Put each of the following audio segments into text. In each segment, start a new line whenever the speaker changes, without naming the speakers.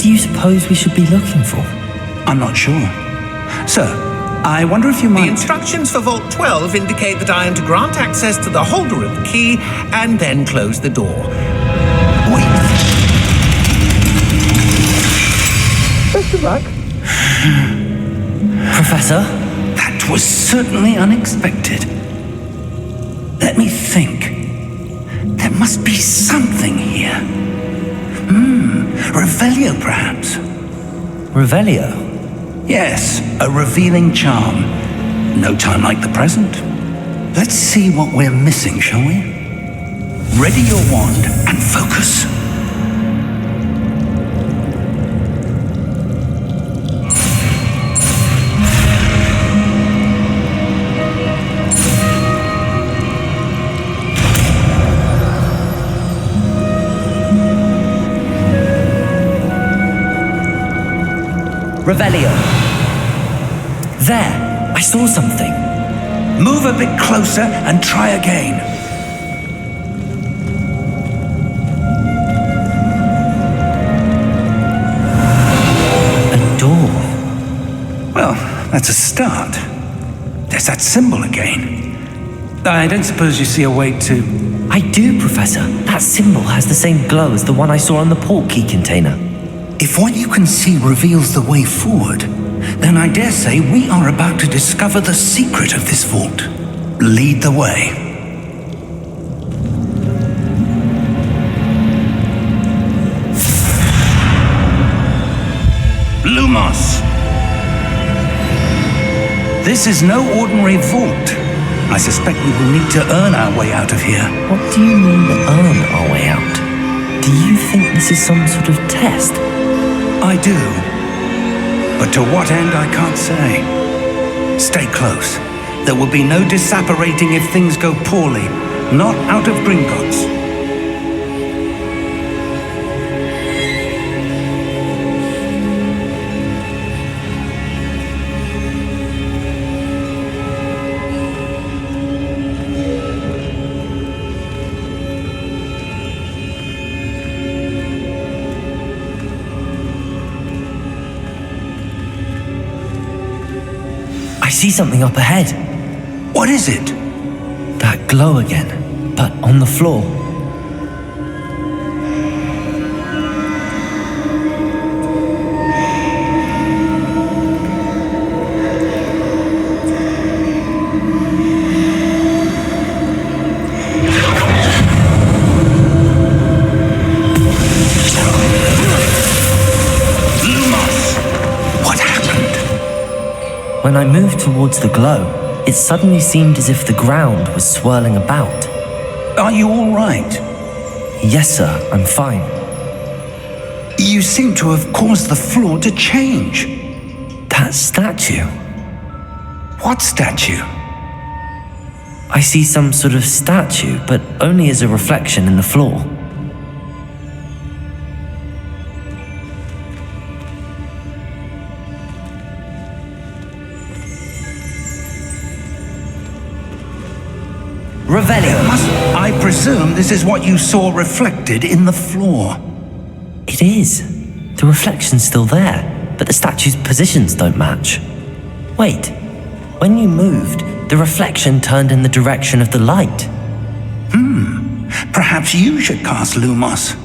do you suppose we should be looking for?
I'm not sure. Sir, I wonder if you might...
The instructions for Vault 12 indicate that I am to grant access to the holder of the key and then close the door.
Wait.
Best of luck.
Professor?
That was certainly unexpected. Let me think. There must be something here. Revelio, perhaps.
Revelio?
Yes, a revealing charm. No time like the present. Let's see what we're missing, shall we? Ready your wand and focus.
Revelio. There, I saw something.
Move a bit closer and try again.
A door.
Well, that's a start. There's that symbol again. I don't suppose you see a way to...
I do, Professor. That symbol has the same glow as the one I saw on the port key container.
If what you can see reveals the way forward, then I dare say we are about to discover the secret of this vault. Lead the way. Lumos! This is no ordinary vault. I suspect we will need to earn our way out of here.
What do you mean, earn our way out? Do you think this is some sort of test?
I do. But to what end, I can't say. Stay close. There will be no disapparating if things go poorly. Not out of Gringotts.
I see something up ahead.
What is it?
That glow again, but on the floor. When I moved towards the glow, it suddenly seemed as if the ground was swirling about.
Are you all right?
Yes, sir, I'm fine.
You seem to have caused the floor to change.
That statue?
What statue?
I see some sort of statue, but only as a reflection in the floor. Revelio.
I presume this is what you saw reflected in the floor.
It is. The reflection's still there, but the statue's positions don't match. Wait, when you moved, the reflection turned in the direction of the light.
Perhaps you should cast Lumos.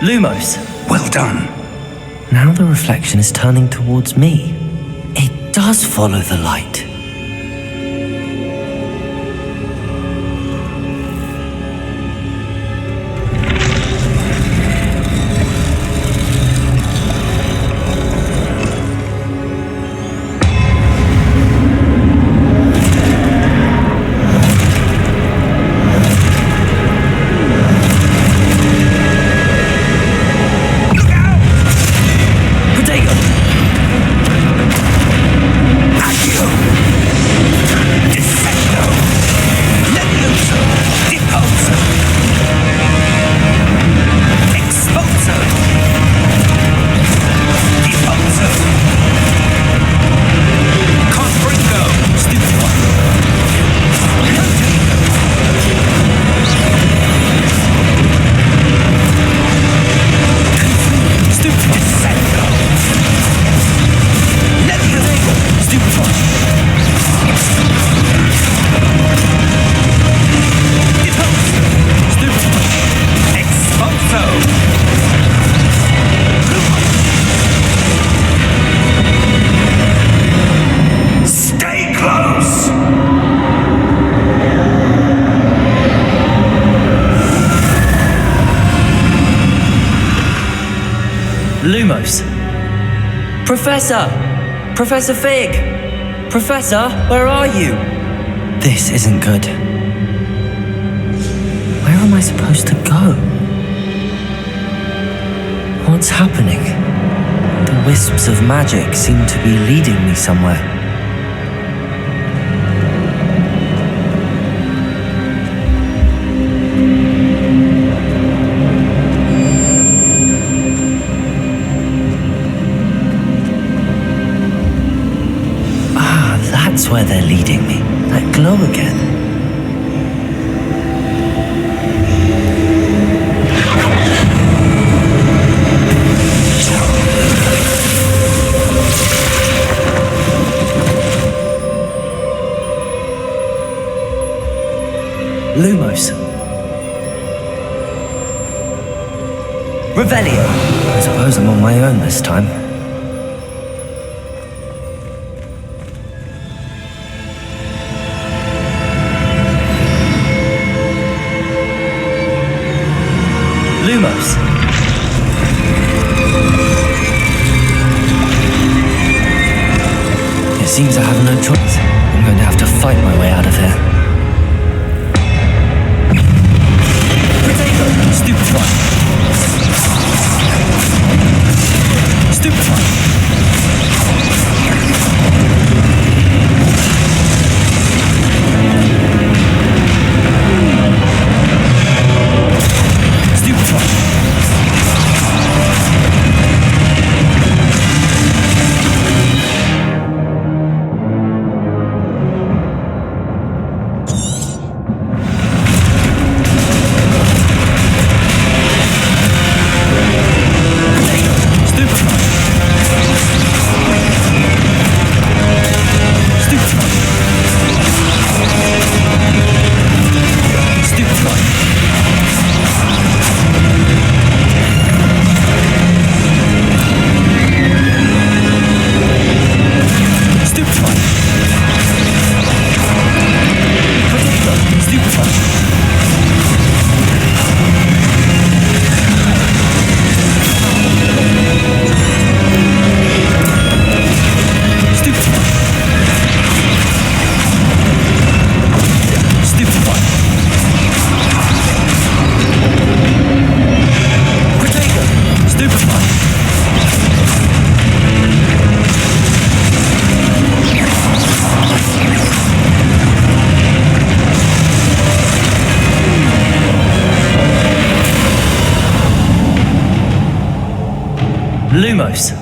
Lumos.
Well done.
Now the reflection is turning towards me. It does follow the light. Lumos! Professor! Professor Fig! Professor, where are you? This isn't good. Where am I supposed to go? What's happening? The wisps of magic seem to be leading me somewhere. That's where they're leading me. That glow again. Lumos. Revelio. I suppose I'm on my own this time. Lumos. It seems I have no choice. I'm going to have to fight my way out of here. Potato! Stupefy! Stupefy! Lumos.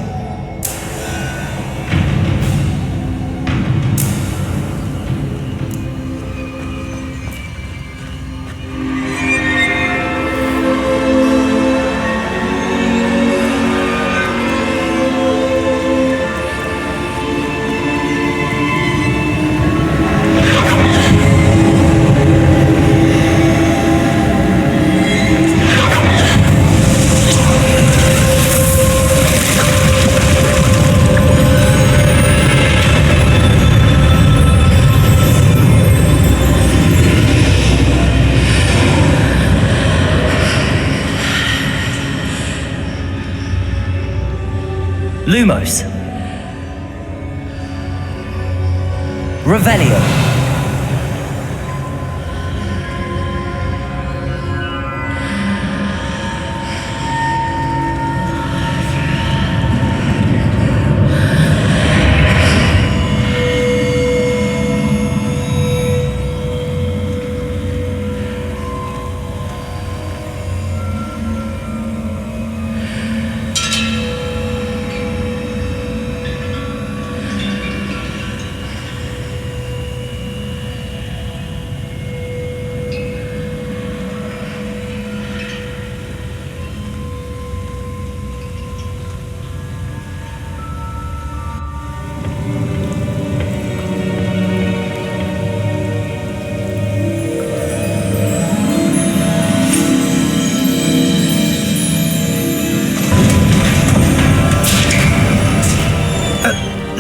Lumos. Revelio.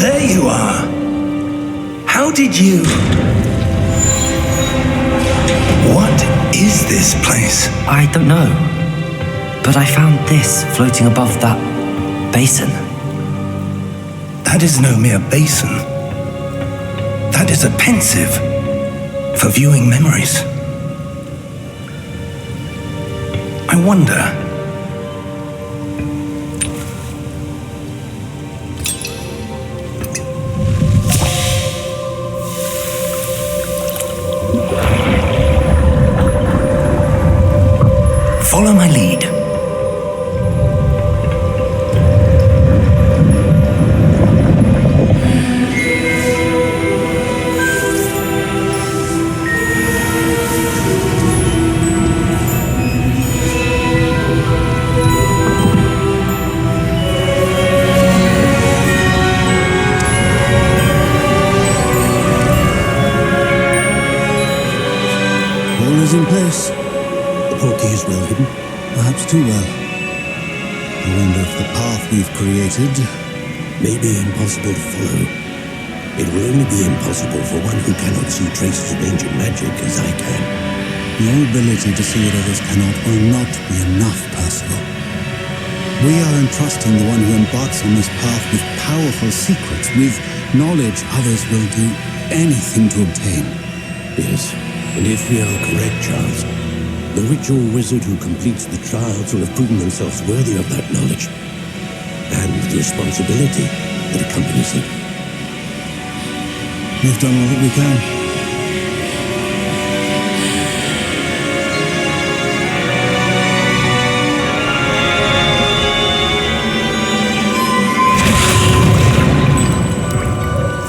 There you are. How did you... What is this place?
I don't know. But I found this floating above that basin.
That is no mere basin. That is a pensive for viewing memories. I wonder. Follow my lead.
All is in place. The portkey is well hidden, perhaps too well. I wonder if the path we've created may be impossible to follow. It will only be impossible for one who cannot see traces of ancient magic as I can.
Your ability to see what others cannot will not be enough, Percival. We are entrusting the one who embarks on this path with powerful secrets, with knowledge others will do anything to obtain.
Yes, and if we are correct, Charles, the witch or wizard who completes the trials will have proven themselves worthy of that knowledge and the responsibility that accompanies it.
We've done all that we can.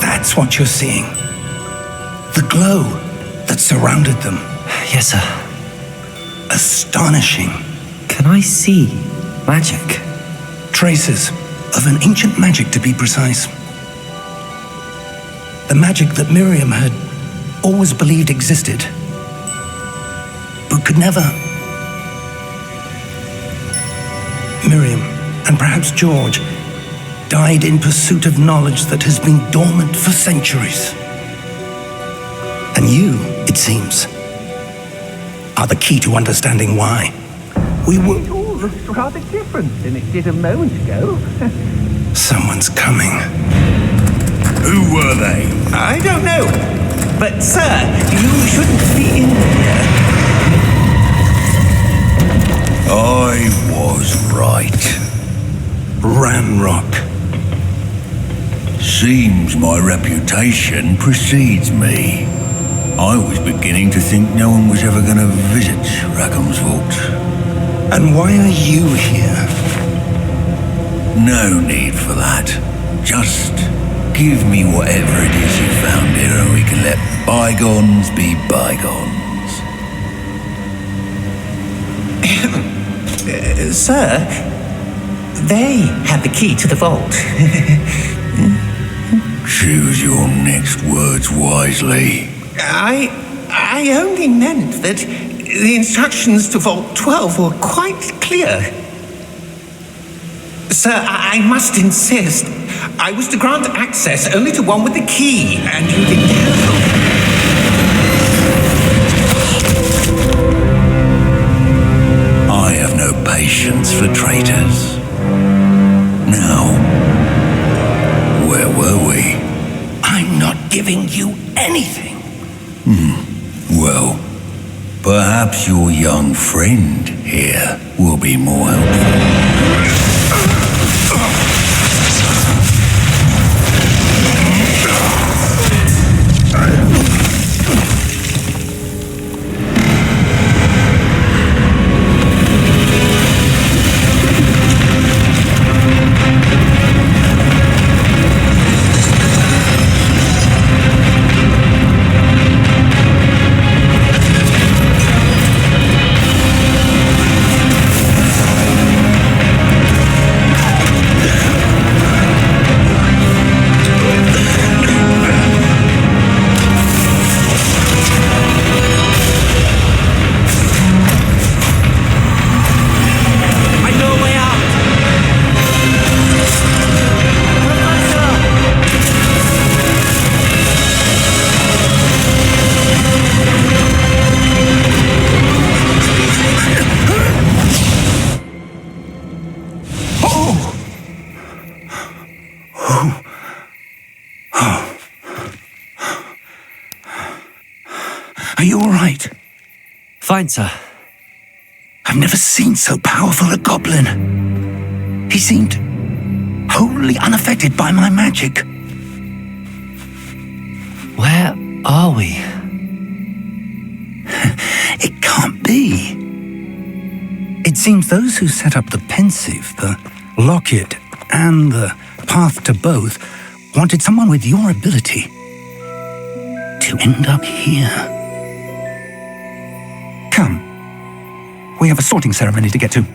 That's what you're seeing. The glow that surrounded them.
Yes, sir.
Astonishing.
Can I see magic?
Traces of an ancient magic, to be precise. The magic that Miriam had always believed existed, but could never. Miriam, and perhaps George, died in pursuit of knowledge that has been dormant for centuries. And you, it seems, are the key to understanding why. We will.
It all looks rather different than it did a moment ago.
Someone's coming.
Who were they?
I don't know. But, sir, you shouldn't be in here.
I was right.
Ramrock.
Seems my reputation precedes me. I was beginning to think no one was ever going to visit Rackham's vault.
And why are you here?
No need for that. Just give me whatever it is you found here and we can let bygones be bygones.
Sir, they had the key to the vault.
Choose your next words wisely.
I only meant that the instructions to Vault 12 were quite clear. Sir, I must insist. I was to grant access only to one with the key, and you didn't cancel.
I have no patience for traitors. Now, where were we?
I'm not giving you anything.
Well, perhaps your young friend here will be more helpful.
Are you all right?
Fine, sir.
I've never seen so powerful a goblin. He seemed wholly unaffected by my magic.
Where are we?
It can't be. It seems those who set up the pensive, the locket, and the path to both wanted someone with your ability to end up here. Come. We have a sorting ceremony to get to.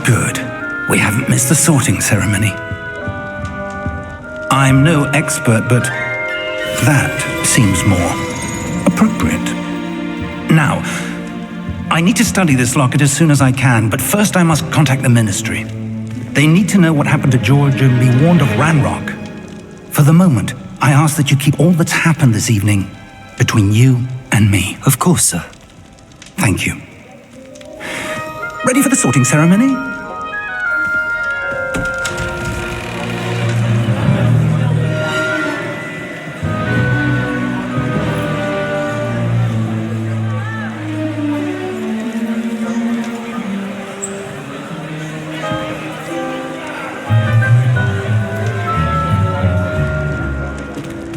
Good. We haven't missed the sorting ceremony. I'm no expert, but that seems more appropriate. Now, I need to study this locket as soon as I can, but first I must contact the Ministry. They need to know what happened to George and be warned of Ranrock. For the moment, I ask that you keep all that's happened this evening between you and me.
Of course, sir.
Thank you. Ready for the sorting ceremony?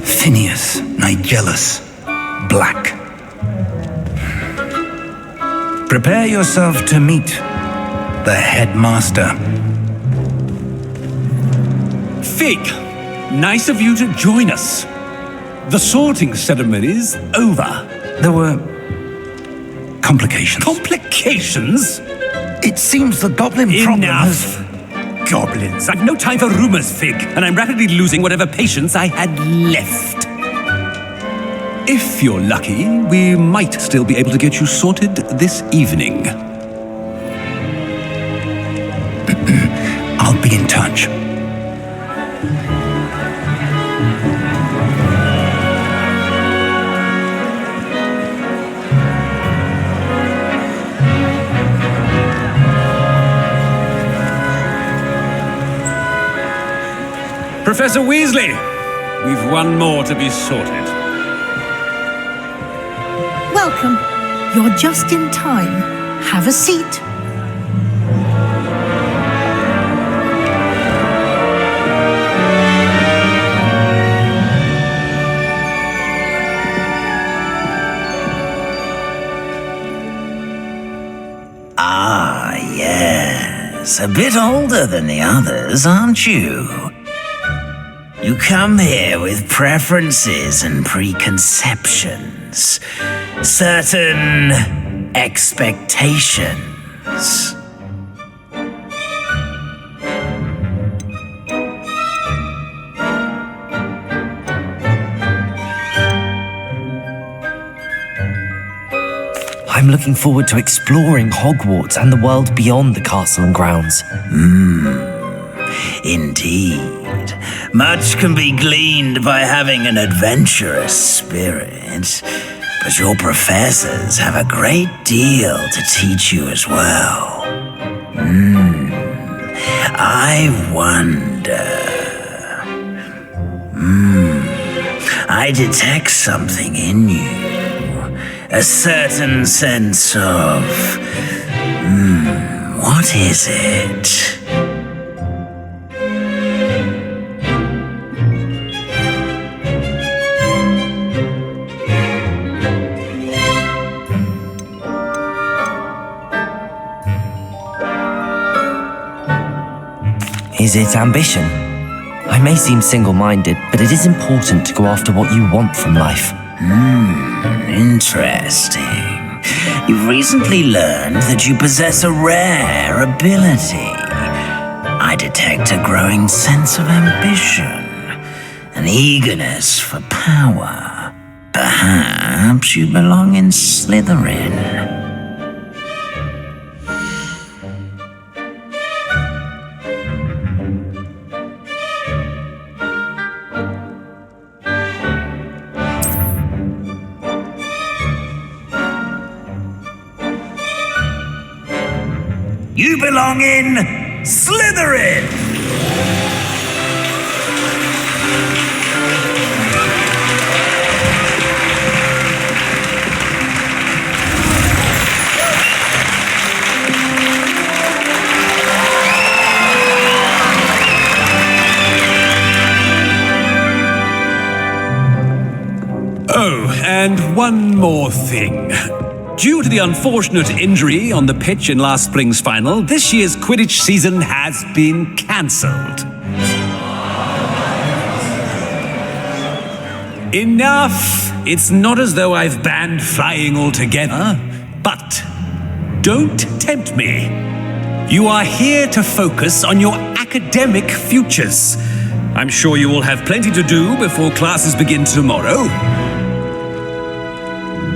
Phineas, Nigellus, Black. Prepare yourself to meet the headmaster.
Fig, nice of you to join us. The sorting ceremony's over.
There were complications.
Complications?
It seems the goblin problem has...
Enough! Goblins. I've no time for rumors, Fig, and I'm rapidly losing whatever patience I had left. If you're lucky, we might still be able to get you sorted this evening.
I'll be in touch.
Professor Weasley, we've one more to be sorted.
Welcome. You're just in time. Have a seat.
Ah, yes. A bit older than the others, aren't you? You come here with preferences and preconceptions, certain expectations.
I'm looking forward to exploring Hogwarts and the world beyond the castle and grounds.
Indeed. Much can be gleaned by having an adventurous spirit, but your professors have a great deal to teach you as well. I wonder... I detect something in you. A certain sense of... what is it?
Is it ambition? I may seem single-minded, but it is important to go after what you want from life.
Interesting. You've recently learned that you possess a rare ability. I detect a growing sense of ambition, an eagerness for power. Perhaps you belong in Slytherin. You belong in Slytherin!
Oh, and one more thing. Due to the unfortunate injury on the pitch in last spring's final, this year's Quidditch season has been cancelled. Enough! It's not as though I've banned flying altogether, but don't tempt me. You are here to focus on your academic futures. I'm sure you will have plenty to do before classes begin tomorrow.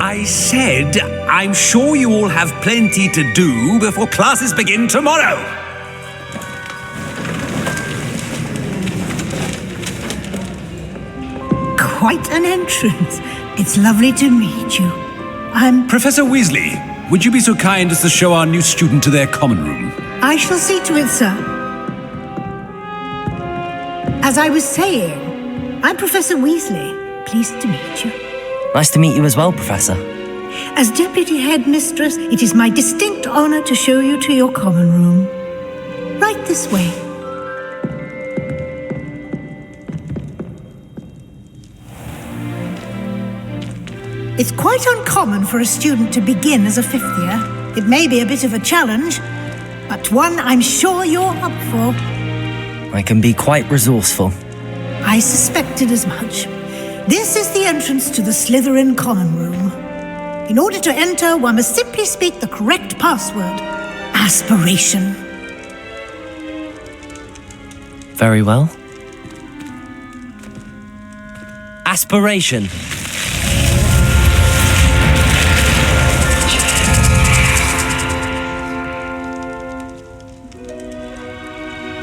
I said, I'm sure you all have plenty to do before classes begin tomorrow.
Quite an entrance. It's lovely to meet you. I'm...
Professor Weasley, would you be so kind as to show our new student to their common room?
I shall see to it, sir. As I was saying, I'm Professor Weasley. Pleased to meet you.
Nice to meet you as well, Professor.
As Deputy Headmistress, it is my distinct honor to show you to your common room. Right this way. It's quite uncommon for a student to begin as a fifth year. It may be a bit of a challenge, but one I'm sure you're up for.
I can be quite resourceful.
I suspected as much. This is the entrance to the Slytherin common room. In order to enter, one must simply speak the correct password. Aspiration.
Very well. Aspiration.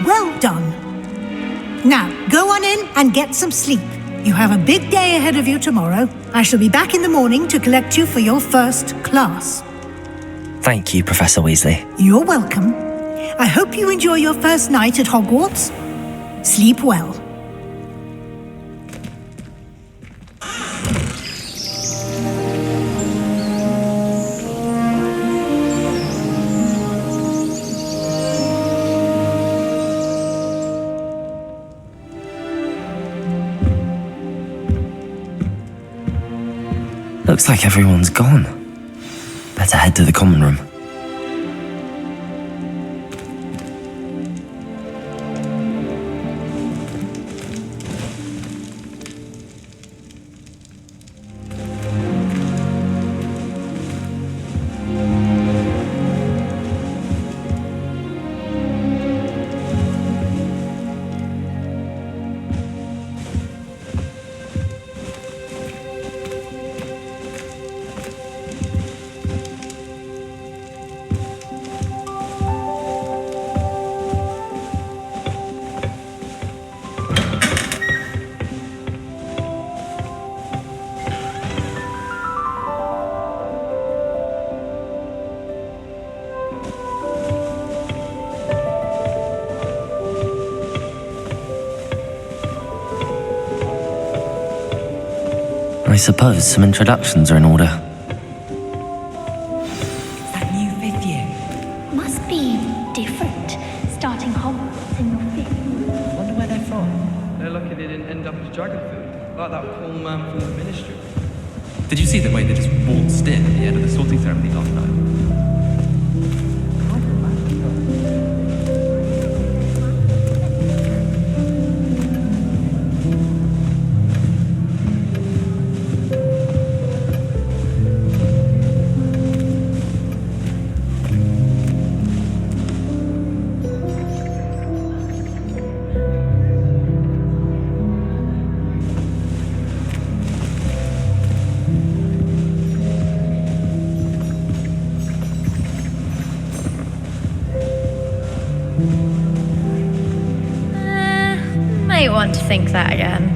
Well done. Now, go on in and get some sleep. You have a big day ahead of you tomorrow. I shall be back in the morning to collect you for your first class.
Thank you, Professor Weasley.
You're welcome. I hope you enjoy your first night at Hogwarts. Sleep well.
Looks like everyone's gone. Better head to the common room. I suppose some introductions are in order.
That new 5th year.
Must be different, starting Hogwarts in your 5th.
Wonder where they're from.
They're lucky they didn't end up as Dragonfield, like that poor man from the Ministry.
Did you see the way they just waltzed in at the end of the sorting ceremony last night?
Might want to think that again.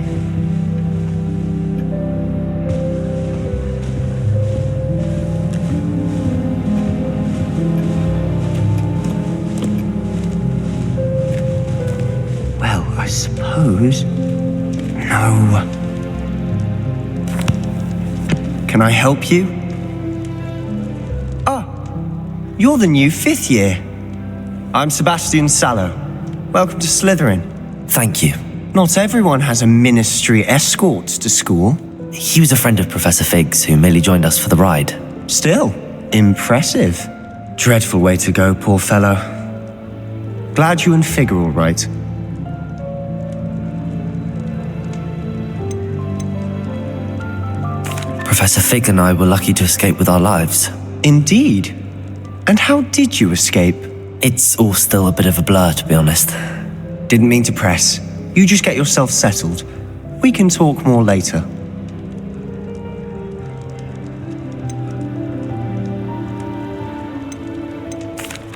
Well, I suppose... No. Can I help you? Oh, you're the new 5th year. I'm Sebastian Sallow. Welcome to Slytherin.
Thank you.
Not everyone has a ministry escort to school.
He was a friend of Professor Fig's who merely joined us for the ride.
Still, impressive. Dreadful way to go, poor fellow. Glad you and Fig are all right.
Professor Fig and I were lucky to escape with our lives.
Indeed. And how did you escape?
It's all still a bit of a blur, to be honest.
Didn't mean to press. You just get yourself settled. We can talk more later.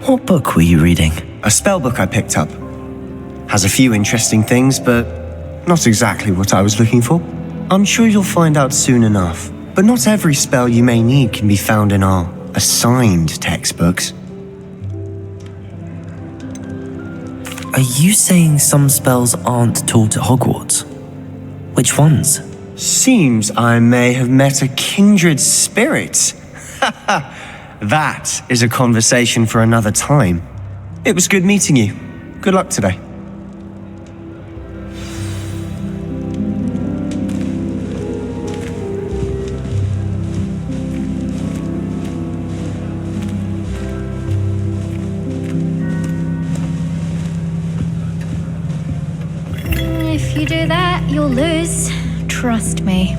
What book were you reading?
A spell book I picked up. Has a few interesting things, but not exactly what I was looking for. I'm sure you'll find out soon enough. But not every spell you may need can be found in our assigned textbooks.
Are you saying some spells aren't taught at Hogwarts? Which ones?
Seems I may have met a kindred spirit. That is a conversation for another time. It was good meeting you. Good luck today.
If you do that, you'll lose. Trust me.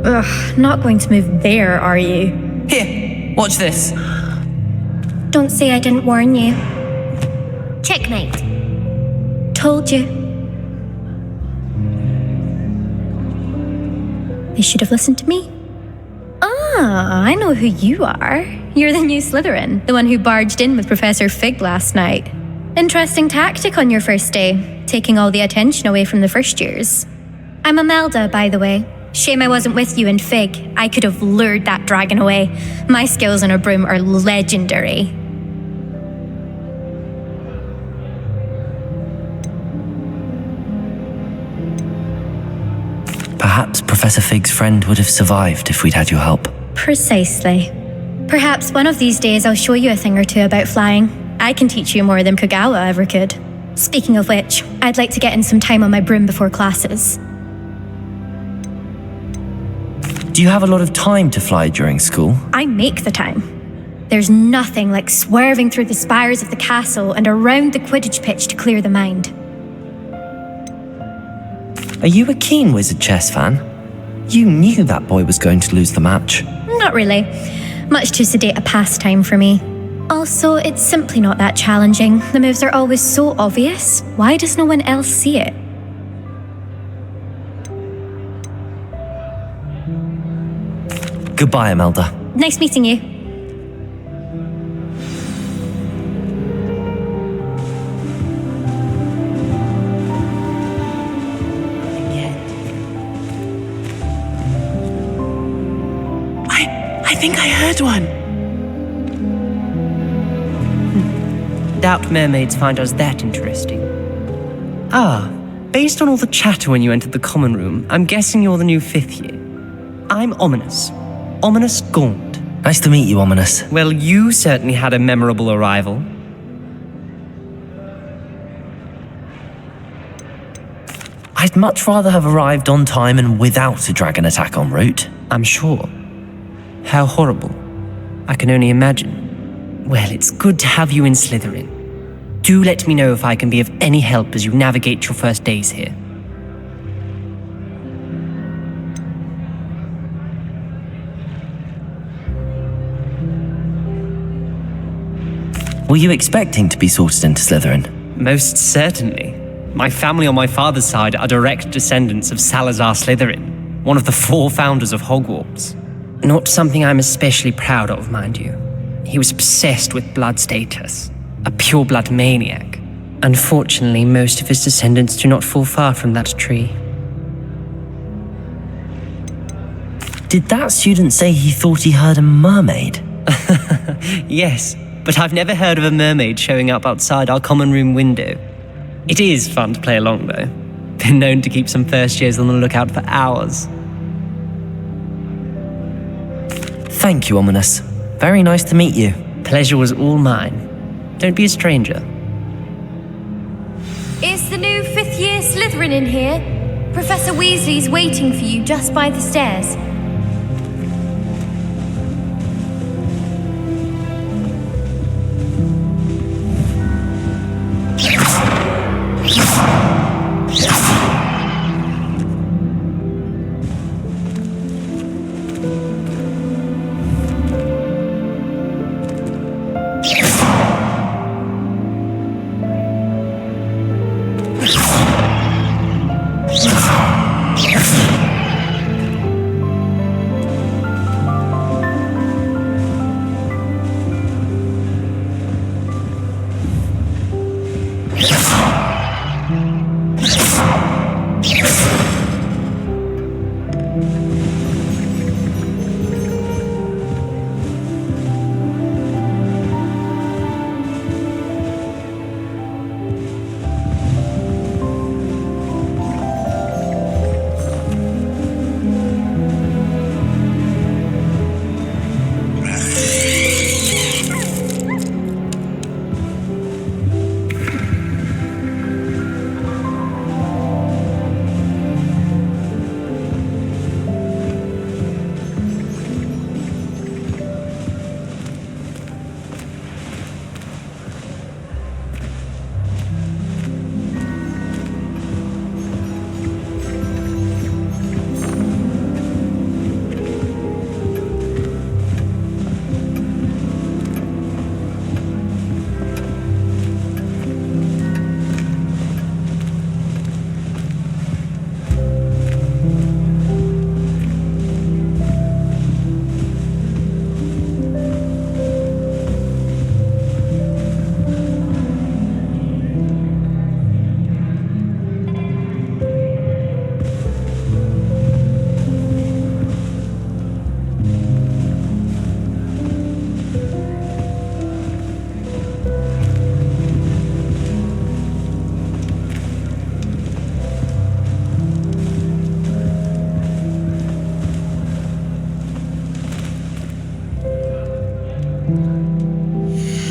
Ugh, not going to move there, are you?
Here, watch this.
Don't say I didn't warn you. Checkmate. Told you. They should have listened to me. Ah, I know who you are. You're the new Slytherin, the one who barged in with Professor Fig last night. Interesting tactic on your first day, taking all the attention away from the first years. I'm Imelda, by the way. Shame I wasn't with you in Fig. I could have lured that dragon away. My skills on a broom are legendary.
Perhaps Professor Fig's friend would have survived if we'd had your help.
Precisely. Perhaps one of these days I'll show you a thing or two about flying. I can teach you more than Kagawa ever could. Speaking of which, I'd like to get in some time on my broom before classes.
Do you have a lot of time to fly during school?
I make the time. There's nothing like swerving through the spires of the castle and around the Quidditch pitch to clear the mind.
Are you a keen Wizard chess fan? You knew that boy was going to lose the match.
Not really. Much too sedate a pastime for me. Also, it's simply not that challenging. The moves are always so obvious. Why does no one else see it?
Goodbye, Imelda.
Nice meeting you.
I think I heard one.
Doubt mermaids find us that interesting. Ah, Based on all the chatter when you entered the common room, I'm guessing you're the new 5th year. I'm Ominous. Ominous Gaunt.
Nice to meet you, Ominous.
Well, you certainly had a memorable arrival.
I'd much rather have arrived on time and without a dragon attack en route.
I'm sure. How horrible. I can only imagine. Well, it's good to have you in Slytherin. Do let me know if I can be of any help as you navigate your first days here.
Were you expecting to be sorted into Slytherin?
Most certainly. My family on my father's side are direct descendants of Salazar Slytherin, one of the 4 founders of Hogwarts. Not something I'm especially proud of, mind you. He was obsessed with blood status, a pure-blood maniac. Unfortunately, most of his descendants do not fall far from that tree.
Did that student say he thought he heard a mermaid?
Yes, but I've never heard of a mermaid showing up outside our common room window. It is fun to play along, though. Been known to keep some first years on the lookout for hours.
Thank you, Ominous. Very nice to meet you.
Pleasure was all mine. Don't be a stranger.
Is the new 5th year Slytherin in here? Professor Weasley's waiting for you just by the stairs.